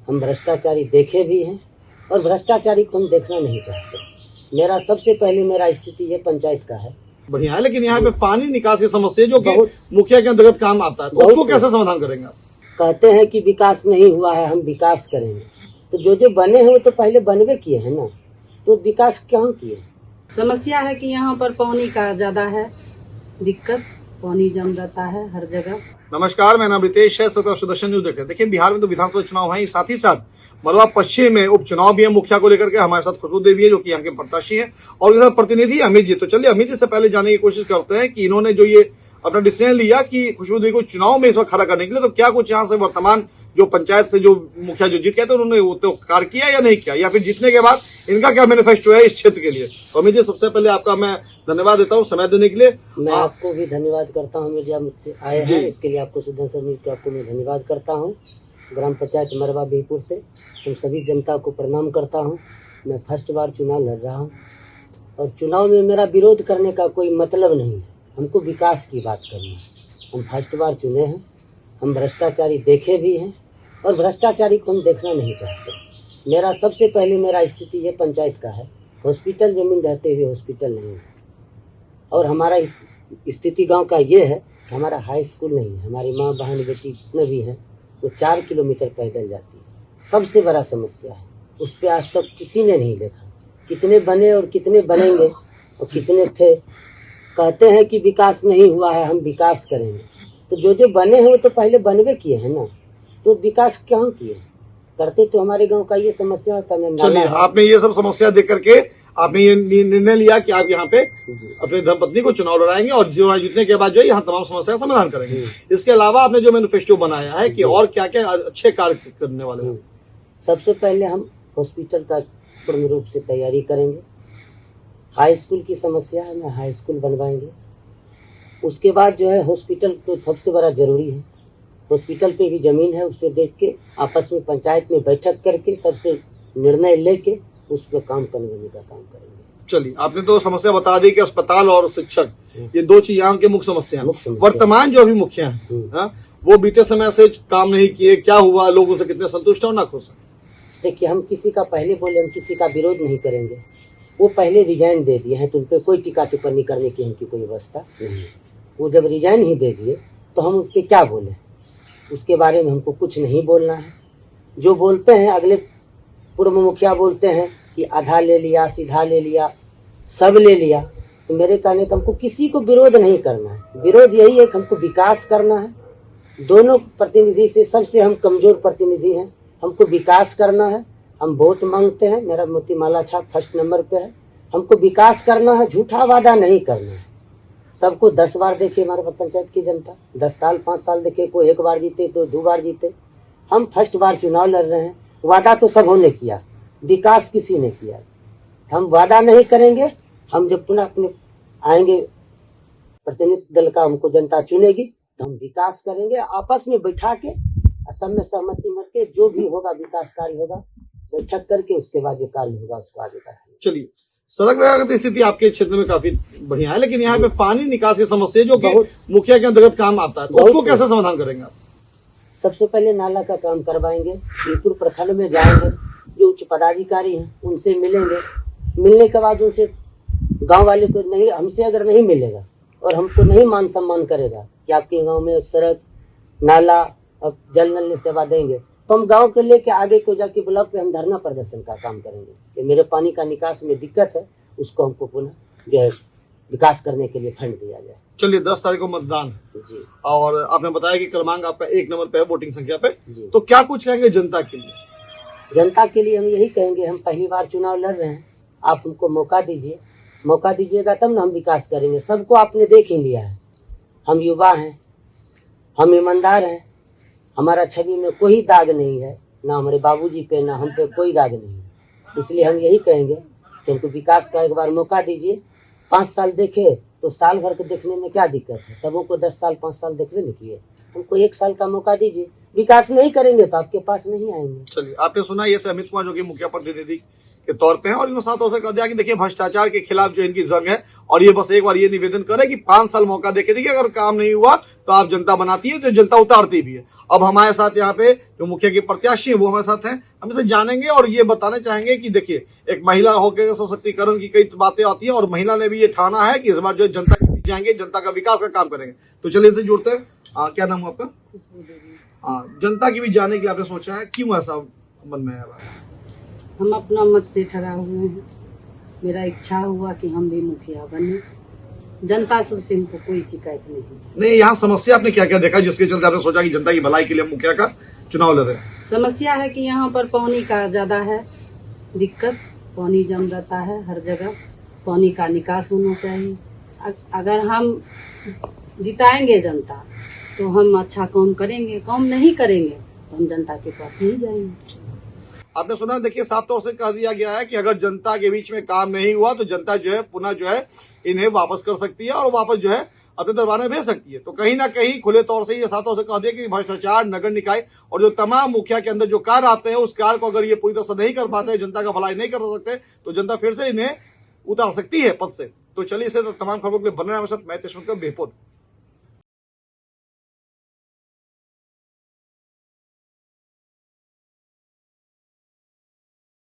हम भ्रष्टाचारी देखे भी हैं और भ्रष्टाचारी को हम देखना नहीं चाहते। मेरा सबसे पहले मेरा स्थिति ये पंचायत का है। बढ़िया है, लेकिन यहाँ पे पानी निकास की समस्या जो कि बहुत मुखिया के अंतर्गत काम आता है, तो उसको कैसे समाधान करेंगे आप? कहते हैं कि विकास नहीं हुआ है, हम विकास करेंगे। तो जो बने हैं वो तो पहले बनवे किए हैं ना, तो विकास क्यों किए? समस्या है कि यहाँ पर पानी का ज्यादा है दिक्कत, पानी जम जाता है हर जगह। नमस्कार, मेरा नाम रितेश है, सुदर्शन न्यूज देख रहे हैं। देखिए, बिहार में तो विधानसभा चुनाव है, साथ ही साथ मरवा पश्चिम में उपचुनाव भी है मुखिया को लेकर के। हमारे साथ खुशबू देवी है जो कि यहाँ के प्रत्याशी हैं, और उनके साथ प्रतिनिधि अमित जी। तो चलिए अमित जी से पहले जानने की कोशिश करते हैं कि इन्होंने जो ये अपना डिसीजन लिया कि खुशबू देवी को चुनाव में इस वक्त खड़ा करने के लिए, तो क्या कुछ यहाँ से वर्तमान जो पंचायत से जो मुखिया जो जीत गए थे उन्होंने वो तो कार्य किया या नहीं किया, या फिर जीतने के बाद इनका क्या मैनिफेस्टो है इस क्षेत्र के लिए? तो अमित जी, सबसे पहले आपका मैं धन्यवाद देता हूँ समय देने के लिए। मैं आपको भी धन्यवाद करता हूँ, मिर्जा मुझसे आए हैं इसके लिए आपको सुदर्शन न्यूज को आपको मैं धन्यवाद करता हूँ। ग्राम पंचायत मरवा बीरपुर से हम सभी जनता को प्रणाम करता हूँ। मैं फर्स्ट बार चुनाव लड़ रहा हूँ और चुनाव में मेरा विरोध करने का कोई मतलब नहीं है, हमको विकास की बात करनी है। हम फर्स्ट बार चुने हैं, हम भ्रष्टाचारी देखे भी हैं और भ्रष्टाचारी को हम देखना नहीं चाहते। मेरा सबसे पहले मेरा स्थिति ये पंचायत का है। हॉस्पिटल जमीन रहते हुए हॉस्पिटल नहीं है, और हमारा स्थिति गांव का ये है कि हमारा हाई स्कूल नहीं है। हमारी माँ बहन बेटी जितने भी हैं वो 4 किलोमीटर पैदल जाती है। सबसे बड़ा समस्या है, उस पर आज तक किसी ने नहीं देखा। कितने बने और कितने बनेंगे और कितने थे। कहते हैं कि विकास नहीं हुआ है, हम विकास करेंगे। तो जो बने हैं वो तो पहले बनवे किए हैं ना, तो विकास क्यों किए? करते तो हमारे गांव का ये समस्या होता है। चलिए, आपने ये सब समस्या देख करके आपने ये निर्णय लिया कि आप यहाँ पे अपने धर्मपत्नी को चुनाव लड़ाएंगे और जो जीतने के बाद जो है यहाँ तमाम समस्या का समाधान करेंगे। इसके अलावा आपने जो मैनिफेस्टो बनाया है कि और क्या क्या अच्छे कार्य करने वाले हैं? सबसे पहले हम हॉस्पिटल का पूर्ण रूप से तैयारी करेंगे। हाई स्कूल की समस्या है, मैं हाई स्कूल बनवाएंगे। उसके बाद जो है हॉस्पिटल तो सबसे बड़ा जरूरी है। हॉस्पिटल पे भी जमीन है, उससे देख के आपस में पंचायत में बैठक करके सबसे निर्णय लेके उस पर काम करने का काम करेंगे। चलिए, आपने तो समस्या बता दी कि अस्पताल और शिक्षक, ये दो चीज यहाँ के मुख्य समस्या हैं। वर्तमान जो अभी मुखिया हैं वो बीते समय से काम नहीं किए, क्या हुआ? लोग उनसे कितने संतुष्ट और ना खुश हैं? देखिए, हम किसी का पहले बोले हम किसी का विरोध नहीं करेंगे। वो पहले रिजाइन दे दिए हैं तो उन पर कोई टिक्का टिप्पणी करने की हमकी कोई व्यवस्था नहीं है। वो जब रिजाइन ही दे दिए तो हम उस पर क्या बोले? उसके बारे में हमको कुछ नहीं बोलना है। जो बोलते हैं अगले पूर्व मुखिया बोलते हैं कि आधा ले लिया, सीधा ले लिया, सब ले लिया। तो मेरे कहने का हमको किसी को विरोध नहीं करना है। विरोध यही है कि हमको विकास करना है। दोनों प्रतिनिधि से सबसे हम कमजोर प्रतिनिधि हैं, हमको विकास करना है। हम वोट मांगते हैं, मेरा मोतीमाला छाप फर्स्ट नंबर पे है। हमको विकास करना है, झूठा वादा नहीं करना है। सबको 10 बार देखे हमारे पंचायत की जनता, 10 साल 5 साल देखे, कोई 1 बार जीते तो 2 बार जीते। हम फर्स्ट बार चुनाव लड़ रहे हैं। वादा तो सबों ने किया, विकास किसी ने किया। हम वादा नहीं करेंगे। हम जब पुनः अपने आएंगे प्रतिनिधि दल का, हमको जनता चुनेगी तो हम विकास करेंगे। आपस में बैठा के सब में सहमति मत के जो भी होगा विकास कार्य होगा, बैठक करके उसके बाद जो कार्य होगा उसको आगे बढ़ाएंगे। चलिए, सड़क व्यवस्था की स्थिति आपके क्षेत्र में काफी बढ़िया है, लेकिन यहाँ पे पानी निकास की समस्या जो कि मुखिया के अंतर्गत काम आता है, तो उसको कैसे समाधान करेंगे आप? सबसे पहले नाला का काम करवाएंगे। बीरपुर प्रखंड में जाएंगे, जो उच्च पदाधिकारी हैं उनसे मिलेंगे। मिलने के बाद उनसे गांव वाले को नहीं, हमसे अगर नहीं मिलेगा और हमको नहीं मान सम्मान करेगा कि आपके गांव में सड़क, नाला और जल नल सेवा देंगे, तो हम गांव के लेके आगे को जाके ब्लॉक पे हम धरना प्रदर्शन का काम करेंगे कि मेरे पानी का निकास में दिक्कत है, उसको हमको पुनः जो है विकास करने के लिए फंड दिया जाए। चलिए, 10 तारीख को मतदान जी, और आपने बताया कि क्रमांक आपका 1 नंबर पे है वोटिंग संख्या पे, तो क्या कुछ कहेंगे जनता के लिए? जनता के लिए हम यही कहेंगे, हम पहली बार चुनाव लड़ रहे हैं, आप हमको मौका दीजिए। मौका दीजिएगा तब ना हम विकास करेंगे। सबको आपने देख ही लिया है, हम युवा हैं, हम ईमानदार हैं, हमारा छवि में कोई दाग नहीं है, ना हमारे बाबूजी पे ना हम पे कोई दाग नहीं है। इसलिए हम यही कहेंगे कि हमको विकास का एक बार मौका दीजिए। 5 साल देखे तो साल भर को देखने में क्या दिक्कत है? सबों को 10 साल 5 साल देखने नहीं किए, हमको 1 साल का मौका दीजिए। विकास नहीं करेंगे तो आपके पास नहीं आएंगे। चलिए, आपने सुना, ये थे अमित कुमार जो कि मुखिया प्रतिनिधि के तौर पे हैं। और इन्होंने साफ तौर से कह दिया कि देखिए भ्रष्टाचार के खिलाफ जो इनकी जंग है, और ये बस एक बार ये निवेदन करे कि 5 साल मौका देके देखिए, अगर काम नहीं हुआ तो आप जनता बनाती है तो जनता उतारती भी है। अब हमारे साथ यहाँ पे जो मुखिया के प्रत्याशी है वो हमारे साथ हैं, हम इसे जानेंगे और ये बताना चाहेंगे कि देखिए एक महिला होकर सशक्तिकरण की कई बातें आती है, और महिला ने भी ये ठाना है कि इस बार जो जनता के बीच जाएंगे, जनता का विकास का काम करेंगे। तो चलिए इनसे जुड़ते हैं। क्या नाम है आपका? खुशबू देवी। जनता की भी जाने के लिए आपने सोचा है, क्यों ऐसा मन में है? हम अपना मत से ठहरा हुए हैं। मेरा इच्छा हुआ कि हम भी मुखिया बने। जनता सबसे हमको कोई शिकायत नहीं। नहीं, यहाँ समस्या आपने क्या क्या देखा जिसके चलते आपने सोचा कि जनता की भलाई के लिए मुखिया का चुनाव लड़ रहे हैं? समस्या है कि यहाँ पर पानी का ज्यादा है दिक्कत। पानी जम जाता है हर जगह। पानी का निकास होना चाहिए। अगर हम जिताएंगे जनता तो हम अच्छा काम करेंगे, काम नहीं करेंगे तो हम जनता के पास नहीं जाएंगे। आपने सुना, देखिए साफ तौर से कह दिया गया है कि अगर जनता के बीच में काम नहीं हुआ तो जनता जो है पुनः जो है इन्हें वापस कर सकती है और वापस जो है अपने दरबार में भेज सकती है। तो कहीं ना कहीं खुले तौर से ये साफ तौर से कह दिया कि भ्रष्टाचार, नगर निकाय और जो तमाम मुखिया के अंदर जो कार्य आते हैं उस कार्य को अगर ये पूरी तरह से नहीं कर पाते, जनता का भलाई नहीं कर सकते, तो जनता फिर से इन्हें उतार सकती है पद से। तो चलिए इसे तमाम खबरों के लिए बने हमारे साथ। मैं तशमत का बेहपुर।